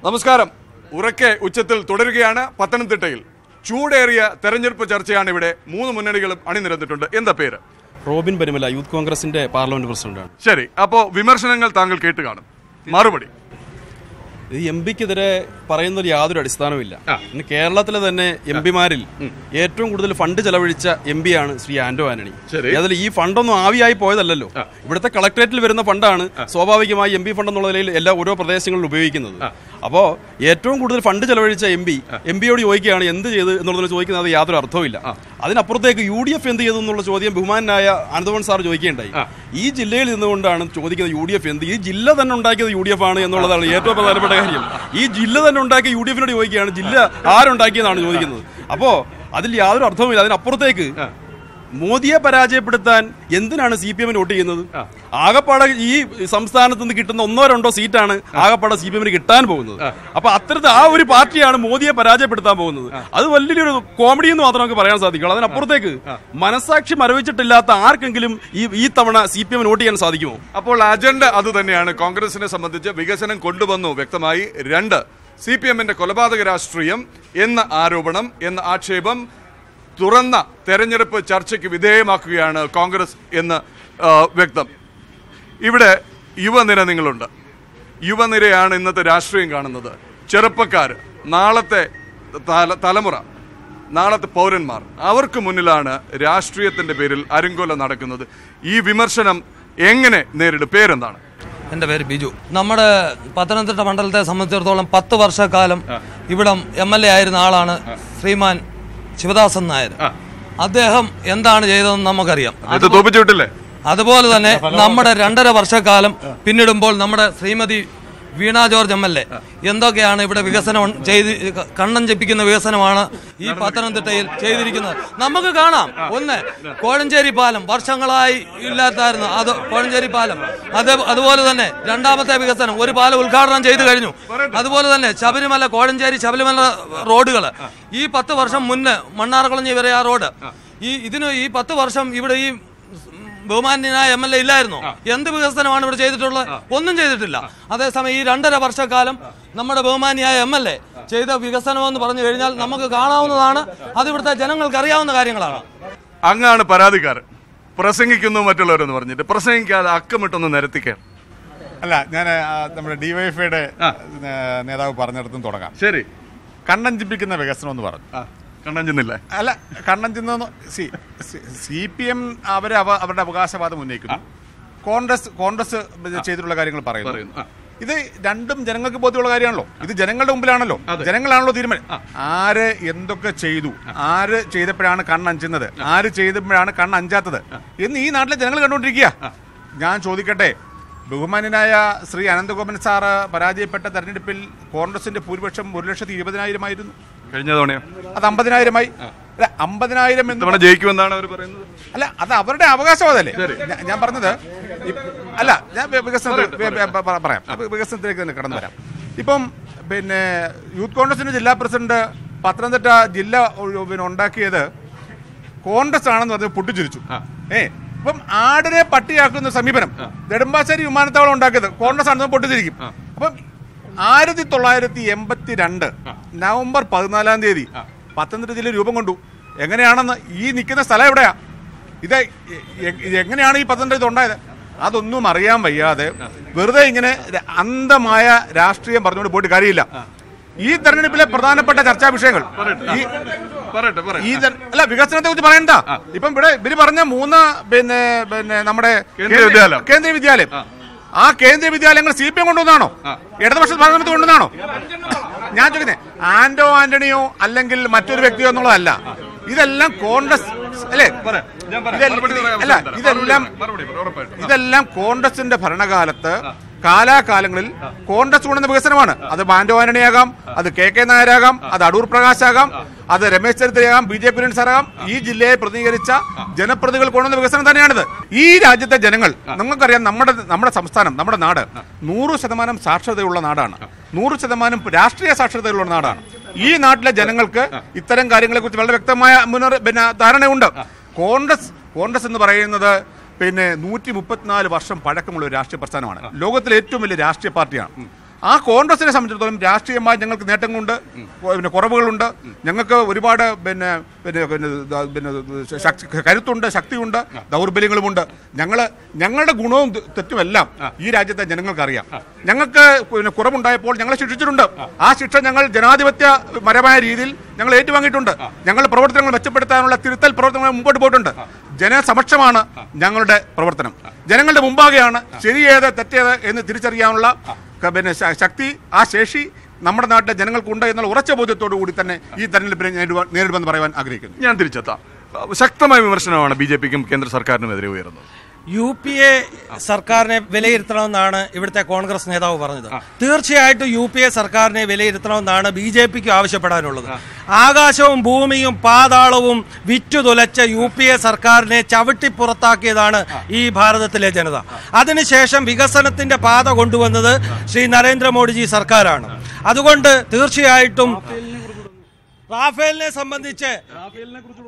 നമസ്കാരം. ഉറക്കെ ഉച്ചത്തിൽ തുടരുകയാണ് പത്തനംതിട്ടയിൽ. ചൂടേറിയ തെരഞ്ഞെടുപ്പ് ചർച്ചയാണ് ഇവിടെ. മൂന്ന് മുന്നണികളും അണിനിരന്നിട്ടുണ്ട്. എന്താ പേര്? റോബിൻ പരിമല, യൂത്ത് കോൺഗ്രസിന്റെ പാർലമെന്റ് പ്രസിഡന്റാണ്. ശരി, അപ്പോ വിമർശനങ്ങൾ താങ്കൾ കേട്ട് കാണും. മറുപടി? എം പിക്കെതിരെ പറയുന്നതിൽ യാതൊരു അടിസ്ഥാനവുമില്ല. ഇന്ന് കേരളത്തിലെ തന്നെ എം പിമാരിൽ ഏറ്റവും കൂടുതൽ ഫണ്ട് ചെലവഴിച്ച എം പി ആണ് ശ്രീ ആന്റോ ആന്റണി. അതിൽ ഈ ഫണ്ടൊന്നും ആവിയായി പോയതല്ലോ. ഇവിടുത്തെ കളക്ടറേറ്റിൽ വരുന്ന ഫണ്ടാണ് സ്വാഭാവികമായി എം പി ഫണ്ട് എന്നുള്ള നിലയിൽ എല്ലാ ഓരോ പ്രദേശങ്ങളിലും ഉപയോഗിക്കുന്നത്. അപ്പോൾ ഏറ്റവും കൂടുതൽ ഫണ്ട് ചെലവഴിച്ച എം പിയോട് ചോദിക്കുകയാണ് എന്ത് ചെയ്ത് എന്നുള്ളത് ചോദിക്കുന്നത് യാതൊരു അർത്ഥവുമില്ല. അതിനപ്പുറത്തേക്ക് UDF എന്ത് ചെയ്തു എന്നുള്ള ചോദ്യം ബഹുമാനായ അനന്തപവൻ സാർ ചോദിക്കുകയുണ്ടായി. ഈ ജില്ലയിൽ നിന്നുകൊണ്ടാണ് ചോദിക്കുന്നത് UDF എന്ത്, ഈ ജില്ല തന്നെ ഉണ്ടാക്കിയത് UDF ആണ് എന്നുള്ളതാണ് ഏറ്റവും പ്രധാനപ്പെട്ട കാര്യം. ഈ ജില്ല തന്നെ ഉണ്ടാക്കിയ UDFനോട് ചോദിക്കുകയാണ് ജില്ല ആരുണ്ടാക്കിയതാണ് ചോദിക്കുന്നത്. അപ്പോൾ അതിൽ യാതൊരു അർത്ഥവുമില്ല. അതിനപ്പുറത്തേക്ക് മോദിയെ പരാജയപ്പെടുത്താൻ എന്തിനാണ് CPM വോട്ട് ചെയ്യുന്നത്? ആകപ്പാടെ ഈ സംസ്ഥാനത്ത് നിന്ന് കിട്ടുന്ന 1-2 സീറ്റാണ് ആകപ്പാടെ CPM കിട്ടാൻ പോകുന്നത്. അപ്പൊ അത്തരത്തിൽ ആ ഒരു പാർട്ടിയാണ് മോദിയെ പരാജയപ്പെടുത്താൻ പോകുന്നത്. അത് വലിയൊരു കോമഡി എന്ന് മാത്രം നമുക്ക് പറയാൻ സാധിക്കുള്ളൂ. അതിനപ്പുറത്തേക്ക് മനസാക്ഷി മരവിച്ചിട്ടില്ലാത്ത ആർക്കെങ്കിലും ഈ തവണ CPM വോട്ട് ചെയ്യാൻ സാധിക്കുമോ? അപ്പോൾ അജണ്ട അത് തന്നെയാണ്. കോൺഗ്രസിനെ സംബന്ധിച്ച് വികസനം കൊണ്ടുവന്നു വ്യക്തമായി. 2, CPMന്റെ കൊലപാതക രാഷ്ട്രീയം എന്ന ആരോപണം, എന്ന ആക്ഷേപം തുറന്ന തെരഞ്ഞെടുപ്പ് ചർച്ചയ്ക്ക് വിധേയമാക്കുകയാണ് കോൺഗ്രസ് എന്ന് വ്യക്തം. ഇവിടെ യുവനിര നിങ്ങളുണ്ട്. യുവനിരയാണ് ഇന്നത്തെ രാഷ്ട്രീയം കാണുന്നത്. ചെറുപ്പക്കാർ, നാളത്തെ തലമുറ, നാളത്തെ പൗരന്മാർ, അവർക്ക് മുന്നിലാണ് രാഷ്ട്രീയത്തിന്റെ പേരിൽ അരുങ്കൊല നടക്കുന്നത്. ഈ വിമർശനം എങ്ങനെ നേരിടും? പേരെന്താണ്? എൻ്റെ പേര് ബിജു. നമ്മുടെ പത്തനംതിട്ട മണ്ഡലത്തെ സംബന്ധിച്ചിടത്തോളം 10 വർഷക്കാലം ഇവിടം MLA ആയിരുന്ന ആളാണ് ശ്രീമാൻ ശിവദാസൻ നായർ. അദ്ദേഹം എന്താണ് ചെയ്തതെന്ന് നമുക്കറിയാം. അതുപോലെ തന്നെ നമ്മുടെ 2.5 വർഷക്കാലം പിന്നിടുമ്പോൾ നമ്മുടെ ശ്രീമതി വീണ ജോർജ് MLA എന്തൊക്കെയാണ് ഇവിടെ വികസനം കണ്ണഞ്ചിപ്പിക്കുന്ന വികസനമാണ് ഈ പത്തനംതിട്ടയിൽ ചെയ്തിരിക്കുന്നത്. നമുക്ക് കാണാം. ഒന്ന്, കോഴഞ്ചേരി പാലം വർഷങ്ങളായി ഇല്ലാത്തായിരുന്നു. അത് കോഴഞ്ചേരി പാലം. അതുപോലെ തന്നെ രണ്ടാമത്തെ വികസനം, ഒരു പാലം ഉദ്ഘാടനം ചെയ്തു കഴിഞ്ഞു. അതുപോലെ തന്നെ ശബരിമല, കോഴഞ്ചേരി ശബരിമല റോഡുകൾ ഈ 10 വർഷം മുന്നേ മണ്ണാർക്കുളഞ്ഞി വരെ ആ റോഡ് ഈ 10 വർഷം ഇവിടെ ഈ ബഹുമാന്യനായ MLA ഇല്ലായിരുന്നു. എന്ത് വികസനമാണ് ഇവിടെ ചെയ്തിട്ടുള്ളത്? ഒന്നും ചെയ്തിട്ടില്ല. അതേസമയം ഈ 2.5 വർഷക്കാലം നമ്മുടെ ബഹുമാന്യനായ MLA ചെയ്ത വികസനമെന്ന് പറഞ്ഞു കഴിഞ്ഞാൽ നമുക്ക് കാണാവുന്നതാണ്. അത് ഇവിടുത്തെ ജനങ്ങൾക്ക് അറിയാവുന്ന കാര്യങ്ങളാണ്. അങ്ങാണ് പരാതിക്കാരൻ. പ്രസംഗിക്കുന്നു മറ്റുള്ളവരെന്ന് പറഞ്ഞിട്ട് പ്രസംഗിക്കാതെ അക്കമിട്ടൊന്ന് നിരത്തിക്കാൻ. അല്ല, ഞാൻ നമ്മുടെ DYFIയുടെ നേതാവ് പറഞ്ഞിടത്തും തുടങ്ങാം. ശരി, കണ്ണഞ്ചിപ്പിക്കുന്ന വികസനം എന്ന് പറഞ്ഞു. കണ്ണഞ്ചുന്നില്ല. അല്ല, കണ്ണഞ്ചുന്ന CPM അവരുടെ അവകാശവാദം ഉന്നയിക്കുന്നു. കോൺഗ്രസ് ചെയ്തിട്ടുള്ള കാര്യങ്ങൾ പറയുന്നു. ഇത് രണ്ടും ജനങ്ങൾക്ക് ബോധ്യമുള്ള കാര്യമാണല്ലോ. ഇത് ജനങ്ങളുടെ മുമ്പിലാണല്ലോ. ജനങ്ങളാണല്ലോ തീരുമാനം. ആര് എന്തൊക്കെ ചെയ്തു, ആര് ചെയ്തപ്പോഴാണ് കണ്ണഞ്ചുന്നത്, ആര് ചെയ്തപ്പോഴാണ് കണ്ണഞ്ചാത്തത് എന്ന് ഈ നാട്ടിലെ ജനങ്ങൾ കണ്ടുകൊണ്ടിരിക്കുക. ഞാൻ ചോദിക്കട്ടെ, ബഹുമാന്യനായ ശ്രീ അനന്തഗോപൻ സാറ് പരാജയപ്പെട്ട തെരഞ്ഞെടുപ്പിൽ കോൺഗ്രസിന്റെ ഭൂരിപക്ഷം 1,20,000 ആയിരുന്നു. കഴിഞ്ഞ തവണയോ അത് 50,000 അല്ല, 50,000 ജയിക്കുമെന്നാണ് അവർ പറയുന്നത്. അല്ല, അത് അവരുടെ അവകാശവാദമല്ലേ. ഞാൻ പറഞ്ഞത് അല്ല, ഞാൻ പറയാം, വികസനത്തിലേക്ക് തന്നെ കടന്നു വരാം. ഇപ്പം യൂത്ത് കോൺഗ്രസിന്റെ ജില്ലാ പ്രസിഡന്റ് പത്തനംതിട്ട ജില്ല ഉണ്ടാക്കിയത് കോൺഗ്രസ് ആണെന്ന് പറഞ്ഞ് പൊട്ടിച്ചിരിച്ചു. ഇപ്പം ആടിനെ പട്ടിയാക്കുന്ന സമീപനം നെടുമ്പാശ്ശേരി വിമാനത്താവളം ഉണ്ടാക്കിയത് കോൺഗ്രസ് ആണെന്ന് പൊട്ടിച്ചിരിക്കും. അപ്പം 1982 നവംബർ 14 പത്തനംതിട്ട ജില്ല രൂപം കൊണ്ടു. എങ്ങനെയാണെന്ന് ഈ നിൽക്കുന്ന സ്ഥലം എവിടെയാ? ഇത് എങ്ങനെയാണ് ഈ പത്തനംതിട്ട ഉണ്ടായത്? അതൊന്നും അറിയാൻ വയ്യാതെ വെറുതെ ഇങ്ങനെ അന്ധമായ രാഷ്ട്രീയം പറഞ്ഞുകൊണ്ട് പോയിട്ട് കാര്യമില്ല. ഈ തെരഞ്ഞെടുപ്പിലെ പ്രധാനപ്പെട്ട ചർച്ചാ വിഷയങ്ങൾ അല്ല, വികസനത്തെ കുറിച്ച് പറയണ്ട. ഇപ്പം ഇവര് പറഞ്ഞ 3 നമ്മുടെ കേന്ദ്രീയ വിദ്യാലയം, ആ കേന്ദ്രീയ വിദ്യാലയങ്ങൾ CPM കൊണ്ടുവന്നാണോ? ഇടതുപക്ഷ ഭരണത്തിൽ കൊണ്ടുവന്നാണോ? ഞാൻ ചോദിക്കുന്നത് ആന്റോ ആന്റണിയോ അല്ലെങ്കിൽ മറ്റൊരു വ്യക്തിയോ എന്നുള്ളതല്ല. ഇതെല്ലാം കോൺഗ്രസ് അല്ലേ? അല്ല, ഇതെല്ലാം കോൺഗ്രസിന്റെ ഭരണകാലത്ത് കാലാകാലങ്ങളിൽ കോൺഗ്രസ് കൊണ്ടുവന്ന വികസനമാണ്. അത് ആന്റോ ആന്റണിയാകാം, അത് KK നായരാകാം, അത് അടൂർ പ്രകാശാകാം, അത് രമേശ് ചെന്നിത്തലയാകാം, BJP സാറാകാം. ഈ ജില്ലയെ പ്രതിനിധീകരിച്ച ജനപ്രതിനിധികൾ കൊണ്ടുവന്ന വികസനം തന്നെയാണിത്. ഈ രാജ്യത്തെ ജനങ്ങൾ, നിങ്ങൾക്കറിയാം, നമ്മുടെ സംസ്ഥാനം, നമ്മുടെ നാട് 100% സാക്ഷരതയുള്ള നാടാണ്. 100% രാഷ്ട്രീയ സാക്ഷരതയുള്ള നാടാണ്. ഈ നാട്ടിലെ ജനങ്ങൾക്ക് ഇത്തരം കാര്യങ്ങളെ കുറിച്ച് വളരെ വ്യക്തമായ ധാരണയുണ്ട്. കോൺഗ്രസ് എന്ന് പറയുന്നത് 134 വർഷം പഴക്കമുള്ള ഒരു രാഷ്ട്രീയ പ്രസ്ഥാനമാണ്. ലോകത്തിലെ ഏറ്റവും വലിയ രാഷ്ട്രീയ പാർട്ടിയാണ്. ആ കോൺഗ്രസിനെ സംബന്ധിച്ചിടത്തോളം രാഷ്ട്രീയമായി ഞങ്ങൾക്ക് നേട്ടങ്ങളുണ്ട്, പിന്നെ കുറവുകളുണ്ട്, ഞങ്ങൾക്ക് ഒരുപാട് പിന്നെ പിന്നെ പിന്നെ കരുത്തുണ്ട്, ശക്തിയുണ്ട്, ദൗർബല്യങ്ങളുമുണ്ട്. ഞങ്ങളുടെ ഗുണവും തെറ്റുമെല്ലാം ഈ രാജ്യത്തെ ജനങ്ങൾക്കറിയാം. ഞങ്ങൾക്ക് പിന്നെ കുറവുണ്ടായപ്പോൾ ഞങ്ങളെ ശിക്ഷിച്ചിട്ടുണ്ട്. ആ ശിക്ഷ ഞങ്ങൾ ജനാധിപത്യപരമായ രീതിയിൽ ഞങ്ങൾ ഏറ്റുവാങ്ങിയിട്ടുണ്ട്. ഞങ്ങളുടെ പ്രവർത്തനങ്ങൾ മെച്ചപ്പെടുത്താനുള്ള തിരുത്തൽ പ്രവർത്തനങ്ങൾ മുമ്പോട്ട് പോയിട്ടുണ്ട്. ജനസമക്ഷമാണ് ഞങ്ങളുടെ പ്രവർത്തനം. ജനങ്ങളുടെ മുമ്പാകെയാണ് ശരിയേത് തെറ്റേത് എന്ന് തിരിച്ചറിയാനുള്ള പിന്നെ ശക്തി, ആ ശേഷി നമ്മുടെ നാട്ടിലെ ജനങ്ങൾക്കുണ്ട് എന്നുള്ള ഉറച്ച ബോധ്യത്തോടു കൂടി തന്നെ ഈ തെരഞ്ഞെടുപ്പിനെ നേരിടുമെന്ന് പറയാൻ ആഗ്രഹിക്കുന്നു. ഞാൻ തിരിച്ചെത്താം. ശക്തമായ വിമർശനമാണ് BJPക്കും കേന്ദ്ര സർക്കാരിനുമെതിരെ ഉയരുന്നത്. UPA സർക്കാരിനെ വിലയിരുത്തണമെന്നാണ് ഇവിടുത്തെ കോൺഗ്രസ് നേതാവ് പറഞ്ഞത്. തീർച്ചയായിട്ടും UPA സർക്കാരിനെ വിലയിരുത്തണമെന്നാണ് BJPക്ക് ആവശ്യപ്പെടാനുള്ളത്. ആകാശവും ഭൂമിയും പാതാളവും വിറ്റുതുലച്ച UPA സർക്കാരിനെ ചവിട്ടി പുറത്താക്കിയതാണ് ഈ ഭാരതത്തിലെ ജനത. അതിനുശേഷം വികസനത്തിന്റെ പാത കൊണ്ടുവന്നത് ശ്രീ നരേന്ദ്രമോദിജി സർക്കാരാണ്. അതുകൊണ്ട് തീർച്ചയായിട്ടും റാഫേലിനെ സംബന്ധിച്ച്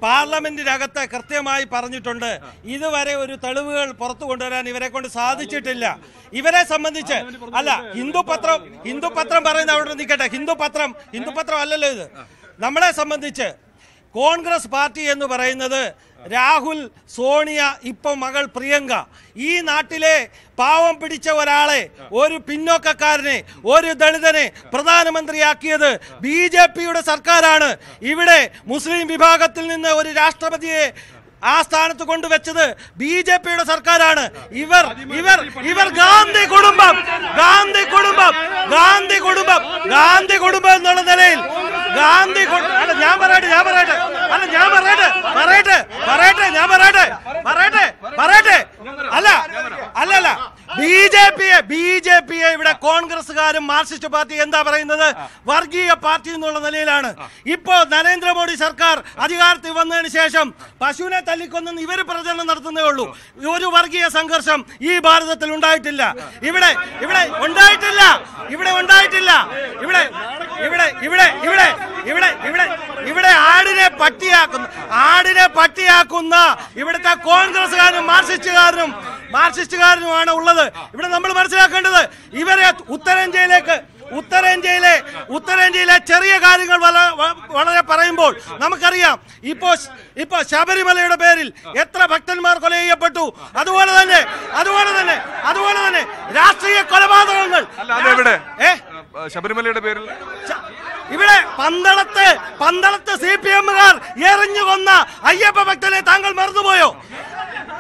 പാർലമെന്റിനകത്ത് കൃത്യമായി പറഞ്ഞിട്ടുണ്ട്. ഇതുവരെ ഒരു തെളിവുകൾ പുറത്തു കൊണ്ടുവരാൻ ഇവരെ കൊണ്ട് സാധിച്ചിട്ടില്ല. ഇവരെ സംബന്ധിച്ച് അല്ല, ഹിന്ദുപത്രം പറയുന്ന അവിടെ നിൽക്കട്ടെ, ഹിന്ദുപത്രം അല്ലല്ലോ ഇത്. നമ്മളെ സംബന്ധിച്ച് കോൺഗ്രസ് പാർട്ടി എന്ന് പറയുന്നത് രാഹുൽ, സോണിയ, ഇപ്പം മകൾ പ്രിയങ്ക, ഈ നാട്ടിലെ പാവം പിടിച്ച ഒരാളെ, ഒരു പിന്നോക്കക്കാരനെ, ഒരു ദളിതനെ പ്രധാനമന്ത്രിയാക്കിയത് BJPയുടെ സർക്കാരാണ്. ഇവിടെ മുസ്ലിം വിഭാഗത്തിൽ നിന്ന് ഒരു രാഷ്ട്രപതിയെ ആ സ്ഥാനത്ത് കൊണ്ടുവച്ചത് BJPയുടെ സർക്കാരാണ്. ഇവർ ഗാന്ധി കുടുംബം എന്നുള്ള നിലയിൽ അല്ലല്ല BJPയെ ഇവിടെ കോൺഗ്രസ്സുകാരും മാർക്സിസ്റ്റ് പാർട്ടി എന്താ പറയുന്നത്? വർഗീയ പാർട്ടി എന്നുള്ള നിലയിലാണ്. ഇപ്പോ നരേന്ദ്രമോദി സർക്കാർ അധികാരത്തിൽ വന്നതിന് ശേഷം പശുവിനെ തല്ലിക്കൊന്നെന്ന് ഇവർ പ്രചരണം നടത്തുന്നേ ഉള്ളൂ. ഒരു വർഗീയ സംഘർഷം ഈ ഭാരതത്തിൽ ഉണ്ടായിട്ടില്ല. ഇവിടെ ഉണ്ടായിട്ടില്ല. ഇവിടെ ആടിനെ പട്ടിയാക്കുന്ന ഇവിടുത്തെ കോൺഗ്രസ്സുകാരും മാർക്സിസ്റ്റുകാരനുമാണ് ഉള്ളത്. ഇവിടെ നമ്മൾ മനസ്സിലാക്കേണ്ടത് ഇവരെ ഉത്തരേന്ത്യയിലെ ചെറിയ കാര്യങ്ങൾ വളരെ പറയുമ്പോൾ നമുക്കറിയാം. ഇപ്പോ ശബരിമലയുടെ പേരിൽ എത്ര ഭക്തന്മാർ കൊല ചെയ്യപ്പെട്ടു. അതുപോലെ തന്നെ രാഷ്ട്രീയ കൊലപാതകങ്ങൾ. ശബരിമലയുടെ പേരിൽ ഇവിടെ പന്തളത്ത് CPM-കാർ എറിഞ്ഞു കൊന്ന അയ്യപ്പ ഭക്തനെ താങ്കൾ മറന്നുപോയോ?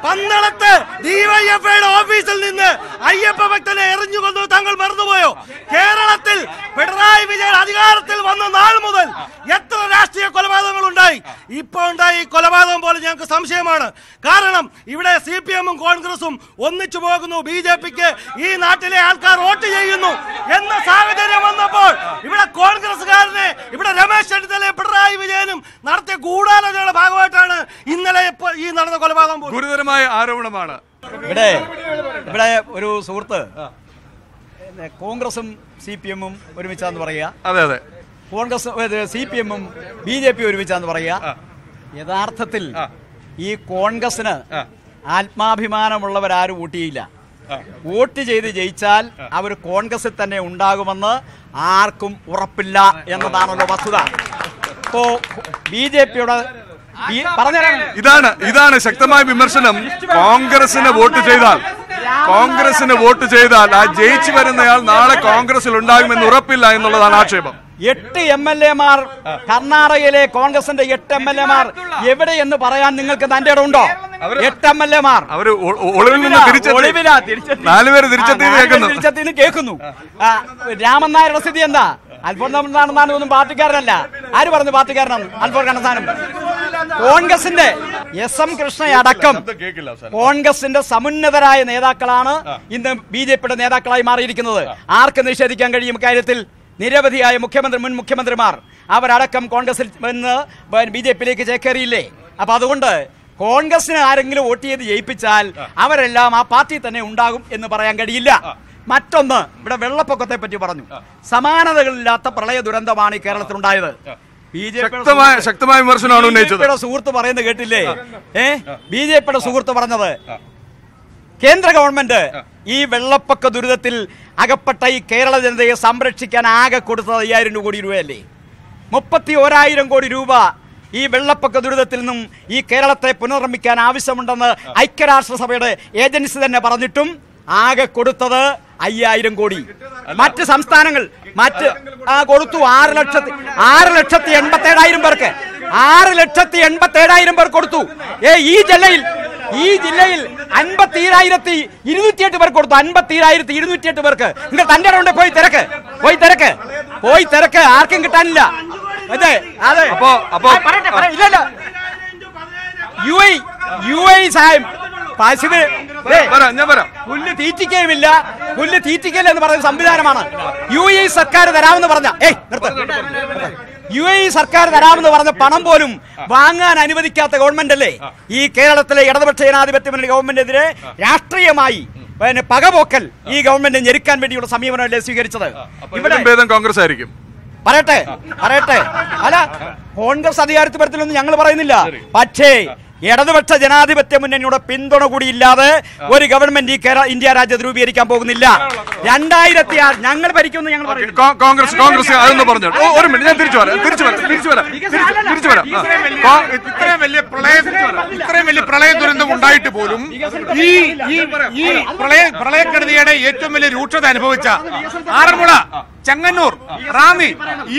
പന്തളത്ത് DYFIയുടെ ഓഫീസിൽ നിന്ന് അയ്യപ്പ ഭക്തനെ എറിഞ്ഞു കൊന്നു താങ്കൾ മറന്നുപോയോ? കേരളത്തിൽ പിണറായി വിജയൻ അധികാരത്തിൽ വന്ന നാൾ മുതൽ എത്ര രാഷ്ട്രീയ കൊലപാതകങ്ങൾ ഉണ്ടായി? ഇപ്പൊ ഉണ്ടായി കൊലപാതകം പോലെ ഞങ്ങൾക്ക് സംശയമാണ്. കാരണം ഇവിടെ CPM-ഉം കോൺഗ്രസും ഒന്നിച്ചു പോകുന്നു. BJPക്ക് ഈ നാട്ടിലെ ആൾക്കാർ വോട്ട് ചെയ്യുന്നു എന്ന സാഹചര്യം വന്നപ്പോൾ ഇവിടെ കോൺഗ്രസ്സുകാരനെ, ഇവിടെ രമേശ് ചെന്നിത്തലയും പിണറായി വിജയനും നടത്തിയ ഗൂഢാലോചനയുടെ ഭാഗമായിട്ടാണ് ഇന്നലെ ഈ നടന്ന കൊലപാതകം. ഗുരുതരമായ ആരോപണമാണ്. ഇവിടെ ഒരു സുഹൃത്ത് കോൺഗ്രസും CPM-ഉം ഒരുമിച്ചാന്ന് പറയുക. അതെ, കോൺഗ്രസ് CPM-ഉം BJP ഒരുമിച്ചാന്ന് പറയുക. യഥാർത്ഥത്തിൽ ഈ കോൺഗ്രസിന് ആത്മാഭിമാനമുള്ളവരാരും വോട്ട് ചെയ്യില്ല. വോട്ട് ചെയ്ത് ജയിച്ചാൽ അവർ കോൺഗ്രസിൽ തന്നെ ഉണ്ടാകുമെന്ന് ആർക്കും ഉറപ്പില്ല എന്നതാണല്ലോ വസ്തുത. ഇപ്പോ BJPയുടെ ഇതാണ് ശക്തമായ വിമർശനം. കോൺഗ്രസിന് വോട്ട് ചെയ്താൽ ആ ജയിച്ചു വരുന്നയാൾ നാളെ കോൺഗ്രസിൽ ഉണ്ടാകുമെന്ന് ഉറപ്പില്ല എന്നുള്ളതാണ് ആക്ഷേപം. 8 MLA-മാർ കർണാടകയിലെ കോൺഗ്രസിന്റെ 8 MLA-മാർ എവിടെയെന്ന് പറയാൻ നിങ്ങൾക്ക് തന്റെ ഇടമുണ്ടോ? 8 MLA-മാർ തിരിച്ചെത്തിന്ന് കേൾക്കുന്നു. രാമൻ നായരുടെ സ്ഥിതി എന്താ? അൽഫോൺസ് കണ്ണന്താനം പാർട്ടിക്കാരനല്ല. ആര് പറഞ്ഞു പാർട്ടിക്കാരനാണ് അൽഫോൺസ് കണ്ണന്താനം? കോൺഗ്രസിന്റെ SM കൃഷ്ണയടക്കം കോൺഗ്രസിന്റെ സമുന്നതരായ നേതാക്കളാണ് ഇന്ന് BJPയുടെ നേതാക്കളായി മാറിയിരിക്കുന്നത്. ആർക്ക് നിഷേധിക്കാൻ കഴിയും കാര്യത്തിൽ? നിരവധിയായ മുൻ മുഖ്യമന്ത്രിമാർ അവരടക്കം കോൺഗ്രസിൽ നിന്ന് BJPയിലേക്ക് ചേക്കേറിയില്ലേ? അപ്പൊ അതുകൊണ്ട് കോൺഗ്രസിന് ആരെങ്കിലും വോട്ട് ചെയ്ത് ജയിപ്പിച്ചാൽ അവരെല്ലാം ആ പാർട്ടി തന്നെ ഉണ്ടാകും എന്ന് പറയാൻ കഴിയില്ല. മറ്റൊന്ന്, ഇവിടെ വെള്ളപ്പൊക്കത്തെ പറ്റി പറഞ്ഞു. സമാനതകളില്ലാത്ത പ്രളയ ദുരന്തമാണ് ഈ കേരളത്തിൽ ഉണ്ടായത്. ശക്തമായ വിമർശനമാണ് ഉന്നയിച്ചത്. സുഹൃത്ത് പറയുന്നത് കേട്ടില്ലേ? BJPയുടെ സുഹൃത്ത് പറഞ്ഞത് കേന്ദ്ര ഗവൺമെന്റ് ഈ വെള്ളപ്പൊക്ക ദുരിതത്തിൽ അകപ്പെട്ട ഈ കേരള ജനതയെ സംരക്ഷിക്കാൻ ആകെ കൊടുത്തത് 5000 കോടി രൂപയല്ലേ? 31,000 കോടി രൂപ ഈ വെള്ളപ്പൊക്ക ദുരിതത്തിൽ നിന്നും ഈ കേരളത്തെ പുനർനിർമ്മിക്കാൻ ആവശ്യമുണ്ടെന്ന് ഐക്യരാഷ്ട്രസഭയുടെ ഏജൻസി തന്നെ പറഞ്ഞിട്ടും ആകെ കൊടുത്തത് 5000 കോടി. മറ്റ് സംസ്ഥാനങ്ങൾ കൊടുത്തു 6,87,000 പേർക്ക് 6,87,000 പേർ കൊടുത്തു. ഈ ജില്ലയിൽ 52,208 പേർക്ക് കൊടുത്തു. 52,208 പേർക്ക്. നിങ്ങൾ തന്റെ ഇടമുണ്ട് പോയി തിരക്ക് ആർക്കും കിട്ടാനില്ല. അതെ ഇല്ല UAE സാഹിബ് പുല്ല് തീറ്റിക്കുകയുമില്ല. പുല്ല് തീറ്റിക്കൽ എന്ന് പറയുന്ന സംവിധാനമാണ് UAE സർക്കാർ തരാമെന്ന് പറഞ്ഞ UAE സർക്കാർ തരാമെന്ന് പറഞ്ഞ പണം പോലും വാങ്ങാൻ അനുവദിക്കാത്ത ഗവൺമെന്റ് അല്ലേ ഈ കേരളത്തിലെ ഇടതുപക്ഷ ജനാധിപത്യ മുന്നണി ഗവൺമെന്റിനെതിരെ രാഷ്ട്രീയമായി പകപോക്കൽ ഈ ഗവൺമെന്റ് ഞെരുക്കാൻ വേണ്ടിയുള്ള സമീപനമല്ലേ സ്വീകരിച്ചത്? ഇവിടെ കോൺഗ്രസ് ആയിരിക്കും. പറയട്ടെ അല്ല, കോൺഗ്രസ് അധികാരത്തിൽ വരത്തില്ലെന്ന് ഞങ്ങൾ പറയുന്നില്ല. പക്ഷേ ഇടതുപക്ഷ ജനാധിപത്യ മുന്നണിയുടെ പിന്തുണ കൂടിയില്ലാതെ ഒരു ഗവൺമെന്റ് ഈ ഇന്ത്യ രാജ്യത്ത് രൂപീകരിക്കാൻ പോകുന്നില്ല. 2006 ഞങ്ങൾ ഭരിക്കുമെന്ന് ഞങ്ങൾ കോൺഗ്രസ് അതൊന്ന് പറഞ്ഞു. ഒരു മിനിറ്റ്, ഞാൻ തിരിച്ചു വരാം. ഇത്രയും വലിയ പ്രളയ ദുരന്തം ഉണ്ടായിട്ട് പോലും ഈ പ്രളയക്കെടുതിയുടെ ഏറ്റവും വലിയ രൂക്ഷത അനുഭവിച്ച ആറന്മുള, ചെങ്ങന്നൂർ, റാന്നി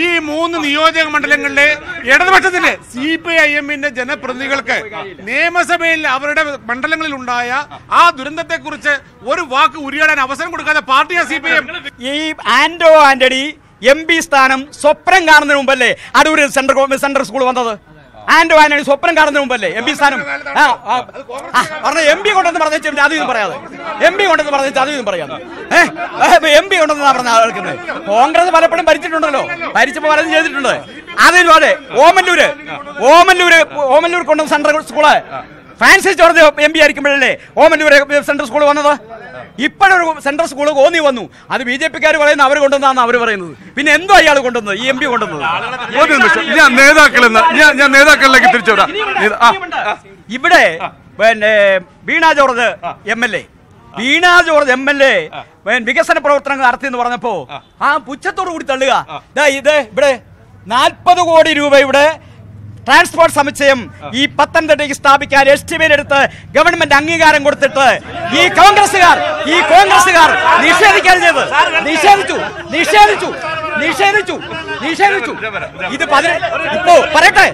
ഈ 3 നിയോജക മണ്ഡലങ്ങളിലെ ഇടതുപക്ഷത്തിന്റെ CPIM-ന്റെ ജനപ്രതിനിധികൾക്ക് നിയമസഭയിൽ അവരുടെ മണ്ഡലങ്ങളിൽ ഉണ്ടായ ആ ദുരന്തത്തെ കുറിച്ച് ഒരു വാക്ക് ഉരിയാടാൻ അവസരം കൊടുക്കാതെ പാർട്ടിയാണ് CPIM. ഈ ആന്റണി MP സ്ഥാനം സ്വപ്നം കാണുന്നതിന് മുമ്പല്ലേ അടൂർ സെൻട്രൽ സ്കൂൾ വന്നത്? ആന്റണി സ്വപ്നം കാണുന്നതിന് മുമ്പല്ലേ MP സ്ഥാനം? MP കൊണ്ടെന്ന് പറഞ്ഞ അതൊന്നും പറയാതെ MP കൊണ്ടെന്ന് പറയാതെ MP കൊണ്ടെന്നാ പറഞ്ഞ ആൾക്കുന്നത്. കോൺഗ്രസ് പലപ്പോഴും ഭരിച്ചിട്ടുണ്ടല്ലോ, ഭരിച്ചപ്പോൾ പലതും ചെയ്തിട്ടുണ്ട്. അതുപോലെ ഓമല്ലൂർ കൊണ്ടുവന്ന central school Francis George MP ആയിരിക്കുമ്പോഴല്ലേ ഓമല്ലൂര് സെൻട്രൽ സ്കൂൾ വന്നത്? ഇപ്പോഴൊരു സെൻട്രൽ സ്കൂൾ കോന്നി വന്നു. അത് BJP-ക്കാർ പറയുന്ന അവർ കൊണ്ടുവന്നാണ് അവർ പറയുന്നത്. പിന്നെ എന്തോ അയാൾ കൊണ്ടുവന്നത്, ഈ MP കൊണ്ടുവന്നത്? ഞാൻ നേതാക്കളിലേക്ക് തിരിച്ചു വരാം. ഇവിടെ വീണ ജോർജ് MLA വികസന പ്രവർത്തനങ്ങൾ നടത്തി എന്ന് പറഞ്ഞപ്പോ പുച്ഛത്തോടു കൂടി തള്ളുക. ഇവിടെ 40 കോടി രൂപ ഇവിടെ ട്രാൻസ്പോർട്ട് സമുച്ചയം ഈ പത്തനംതിട്ടയ്ക്ക് സ്ഥാപിക്കാൻ എസ്റ്റിമേറ്റ് എടുത്ത് ഗവൺമെന്റ് അംഗീകാരം കൊടുത്തിട്ട് ഈ കോൺഗ്രസുകാർ നിഷേധിക്കാൻ ചെയ്ത് നിഷേധിച്ചു. ഇത് ഇപ്പോ പറയട്ടെ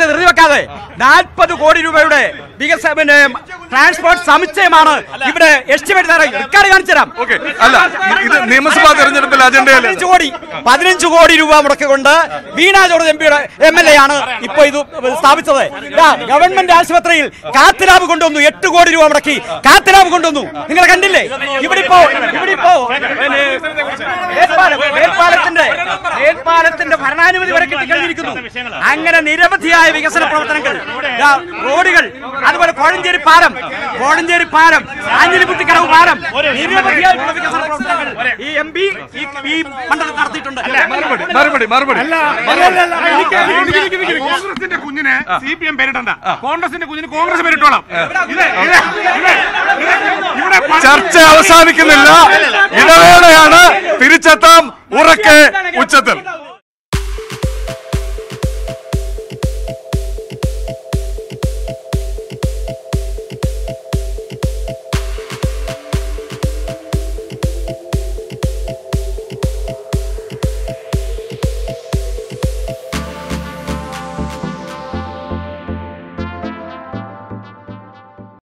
ധൃതി വെക്കാതെ 40 കോടി രൂപയുടെ വികസന ട്രാൻസ്പോർട്ട് സമുച്ചയമാണ് ഇവിടെ എസ്റ്റിമേറ്റ് റിക്കാർഡ് കാണിച്ചു തരാം. നിയമസഭാ തെരഞ്ഞെടുപ്പിൽ 15 കോടി രൂപ മുടക്കിക്കൊണ്ട് വീണ ജോർജ് MLA ആണ് ഇപ്പൊ ഇത് സ്ഥാപിച്ചത്. ഗവൺമെന്റ് ആശുപത്രിയിൽ കാത്ത് കൊണ്ടുവന്നു. 8 കോടി രൂപ മുടക്കി കാത്ത് കൊണ്ടുവന്നു. നിങ്ങൾ കണ്ടില്ലേ? ഇവിടെ ഇപ്പോ മേൽപ്പാലത്തിന്റെ ഭരണാനുമതി വരെ കിട്ടിക്കഴിഞ്ഞിരിക്കുന്നു. അങ്ങനെ നിരവധിയായ വികസന പ്രവർത്തനങ്ങൾ, റോഡുകൾ, അതുപോലെ കോഴഞ്ചേരി പാലം, ആഞ്ഞിലിക്കുത്തിക്കടവ് പാലം, നിരവധിയായ വികസന പ്രവർത്തനങ്ങൾ ഈ MP ഈ മണ്ഡലത്തിൽ നടത്തിയിട്ടുണ്ട്. കോൺഗ്രസിന്റെ കുഞ്ഞിന് CPM പേരിടണ്ട, കോൺഗ്രസിന്റെ കുഞ്ഞിന് കോൺഗ്രസ് പേരിട്ടോളാം. ചർച്ച അവസാനിക്കുന്നില്ല, ഇടവേളയാണ്. തിരിച്ചെത്താം ഉറക്കെ ഉച്ചത്തിൽ.